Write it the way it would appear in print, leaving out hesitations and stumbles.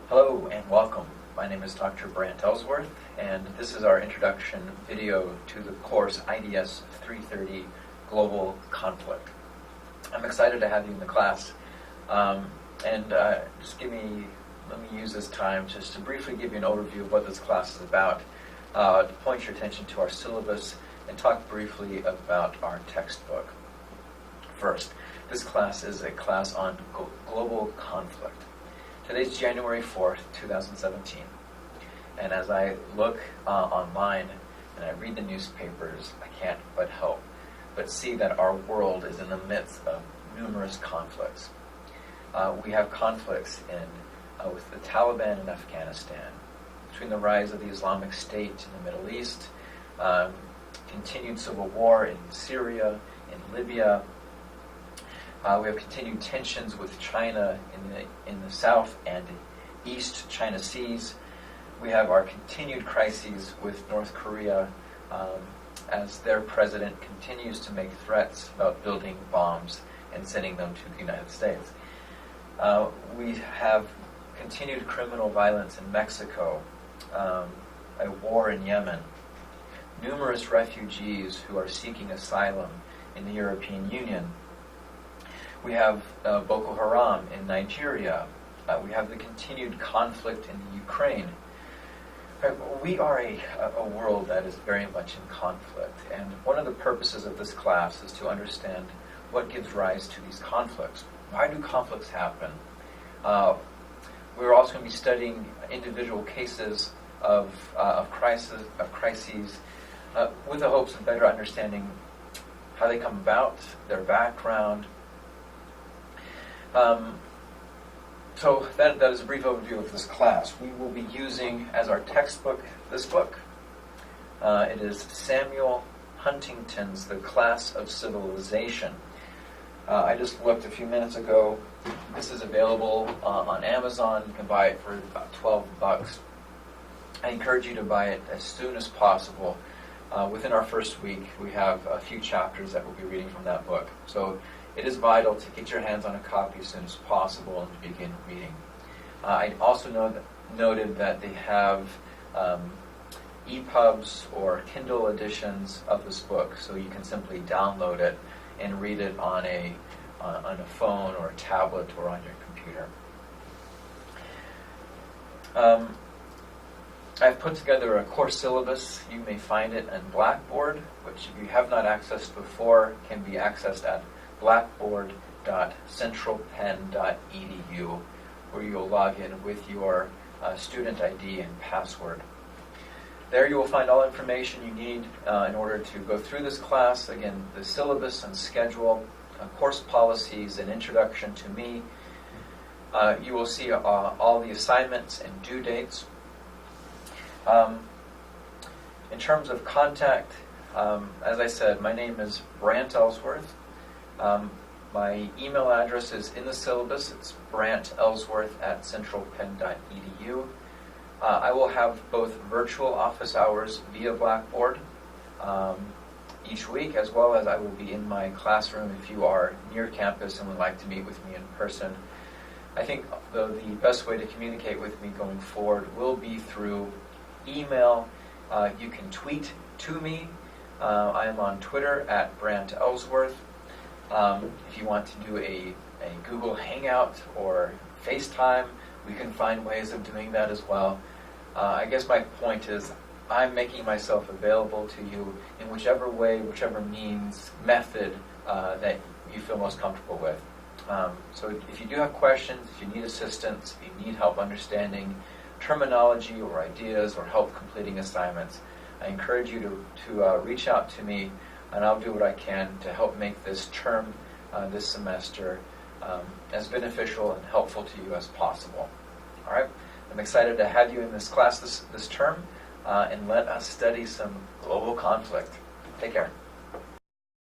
Hello and welcome. My name is Dr. Brant Ellsworth, and this is our introduction video to the course IDS 330 Global Conflict. I'm excited to have you in the class, and let me use this time just to briefly give you an overview of what this class is about, to point your attention to our syllabus, and talk briefly about our textbook. First, this class is a class on global conflict. Today's January 4th, 2017, and as I look online and I read the newspapers, I can't but help but see that our world is in the midst of numerous conflicts. We have conflicts with the Taliban in Afghanistan, between the rise of the Islamic State in the Middle East, continued civil war in Syria, in Libya. We have continued tensions with China in the south and east China Seas. We have our continued crises with North Korea as their president continues to make threats about building bombs and sending them to the United States. We have continued criminal violence in Mexico, a war in Yemen, numerous refugees who are seeking asylum in the European Union. We have Boko Haram in Nigeria. We have the continued conflict in the Ukraine. We are a world that is very much in conflict, and one of the purposes of this class is to understand what gives rise to these conflicts. Why do conflicts happen? We're also going to be studying individual cases of crises with the hopes of better understanding how they come about, their background. So that is a brief overview of this class. We will be using as our textbook this book. It is Samuel Huntington's The Class of Civilization. I just looked a few minutes ago. This is available on Amazon. You can buy it for about $12. I encourage you to buy it as soon as possible. Within our first week, we have a few chapters that we'll be reading from that book. So it is vital to get your hands on a copy as soon as possible and to begin reading. I also noted that they have EPUBs or Kindle editions of this book, so you can simply download it and read it on a phone or a tablet or on your computer. I've put together a course syllabus. You may find it in Blackboard, which if you have not accessed before, can be accessed at blackboard.centralpenn.edu, where you'll log in with your student ID and password. There you will find all information you need in order to go through this class. Again, the syllabus and schedule, course policies, and introduction to me. You will see all the assignments and due dates. In terms of contact, as I said, my name is Brant Ellsworth. My email address is in the syllabus. It's brantellsworth@centralpenn.edu. I will have both virtual office hours via Blackboard each week, as well as I will be in my classroom if you are near campus and would like to meet with me in person. I think the best way to communicate with me going forward will be through email. You can tweet to me. I am on Twitter at Brant Ellsworth. If you want to do a Google Hangout or FaceTime, we can find ways of doing that as well. I guess my point is I'm making myself available to you in whichever way, whichever method that you feel most comfortable with. So if you do have questions, if you need assistance, if you need help understanding terminology or ideas or help completing assignments, I encourage you to reach out to me, and I'll do what I can to help make this term, this semester, as beneficial and helpful to you as possible. All right? I'm excited to have you in this class this term, and let us study some global conflict. Take care.